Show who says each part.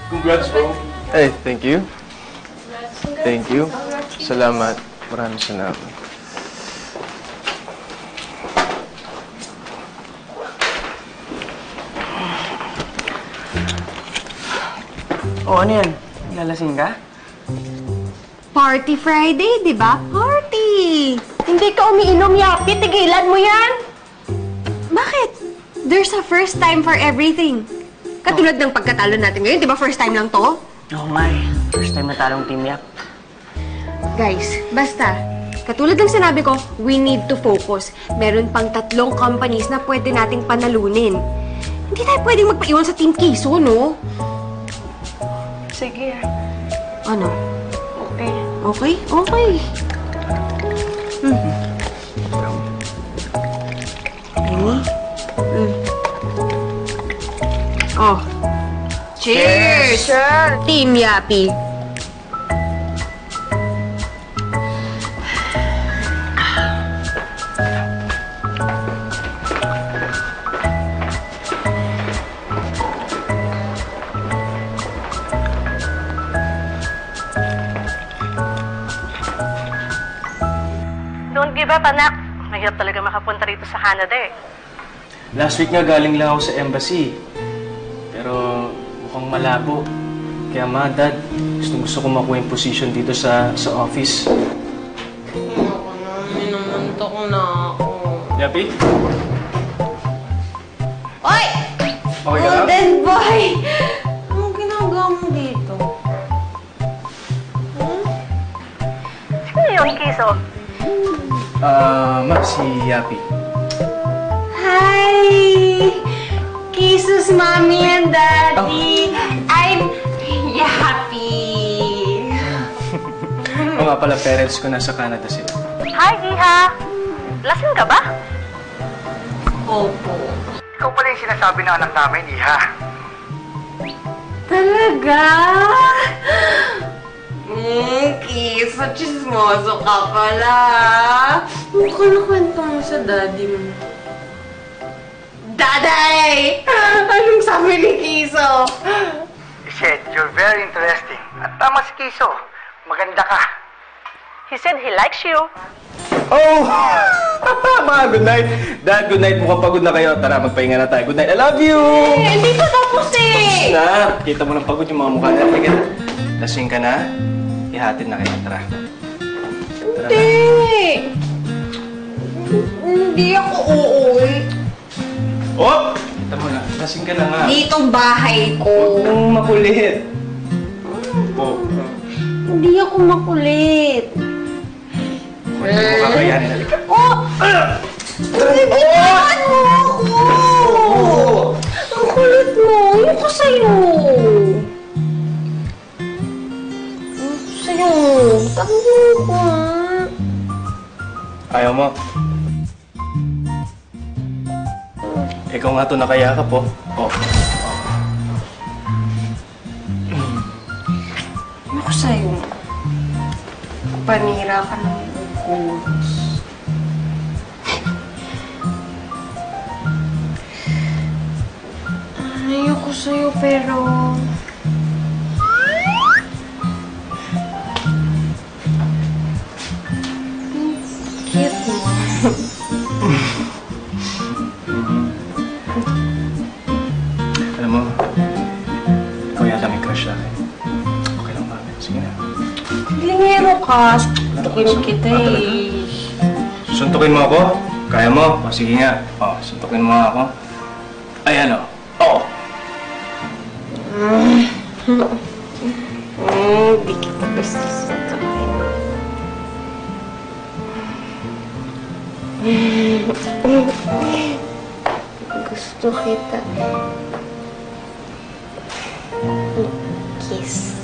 Speaker 1: Congrats, bro.
Speaker 2: Hey, thank you. Thank you. Salamat. Maraming salamat.
Speaker 3: O, ano yan? Lalasing ka?
Speaker 4: Party Friday, di ba? Party! Hindi ka umiinom, Yapi. Tigilan mo yan! Bakit? There's a first time for everything. Katulad ng pagkatalo natin ngayon, di ba first time lang to?
Speaker 3: Oo nga eh. First time na talong Team Yap.
Speaker 4: Guys, basta, katulad ng sinabi ko, we need to focus. Meron pang 3 companies na pwede nating panalunin. Hindi tayo pwedeng magpaiwan sa Team Kiso, no?
Speaker 3: Sige.
Speaker 4: Ano?
Speaker 3: Okay.
Speaker 4: Okay? Okay. Oh. Cheers!
Speaker 3: Cheers!
Speaker 4: Team Yapi.
Speaker 5: Don't give up, anak. Mahirap talaga makapunta rito sa Canada eh.
Speaker 1: Last week nga galing lang ako sa embassy. Pero mukhang malabo. Kaya ma, dad, gusto ko makuha yung position dito sa office.
Speaker 6: Ako na, minamunta ko na ako.
Speaker 1: Yapi?
Speaker 6: Oy!
Speaker 1: Okay ka lang?
Speaker 6: Golden boy! Anong ginagawa mo dito?
Speaker 5: Sino yun, Kiso?
Speaker 1: Ma, si Yapi.
Speaker 4: Hi! Kisus, Mommy and Daddy. I'm Yapi.
Speaker 1: Oo nga pala, parents ko nasa Canada sila.
Speaker 5: Hi, Iha! Lasing ka ba?
Speaker 6: Opo.
Speaker 7: Ikaw pala yung sinasabi ng anak namin, Iha.
Speaker 6: Talaga? Kiso, chismoso ka pala. Mukhang nakwento mo sa daddy mo. Daday! Anong sabi ni Kiso?
Speaker 7: He said, you're very interesting. At tama si Kiso, maganda ka.
Speaker 5: He said he likes you.
Speaker 1: Oh! Ma, good night. Dad, good night. Mukhang pagod na kayo. Tara, magpahinga na tayo. Good night. I love you!
Speaker 6: Hindi pa tapos eh!
Speaker 1: Na, kita mo ng pagod yung mga mukha natin. Sige, lasing ka na. Ihatid na kayo. Tara. Tara
Speaker 6: Hindi! Hindi ako uuwi.
Speaker 1: Oh! Kita mo na. Lasing ka na nga.
Speaker 6: Dito bahay ko.
Speaker 1: Huwag mong makulit. Oh.
Speaker 6: Hindi ako makulit.
Speaker 1: Huwag mo kakayanin. Halika.
Speaker 6: Oh! Bibitawan mo ako! Ang kulit mo! Ayoko sa'yo! Ayoko sa'yo! Tango ko ah!
Speaker 1: Ayaw mo. Ikaw nga ito nakayakap, oh. Oh.
Speaker 6: Ayoko sa'yo. Panira ka ng ugos. Ayoko sa'yo pero... Cute mo.
Speaker 1: Alam mo, ikaw yata may crush sa akin. Okay lang ba? Sige na.
Speaker 6: Lingero ka. Tukin kita eh.
Speaker 1: Suntukin mo ako? Kaya mo? O, sige nga. O, suntukin mo ako. Ayan o. Oo!
Speaker 6: Di kita gusto suntukin. Gusto kita. Kiss.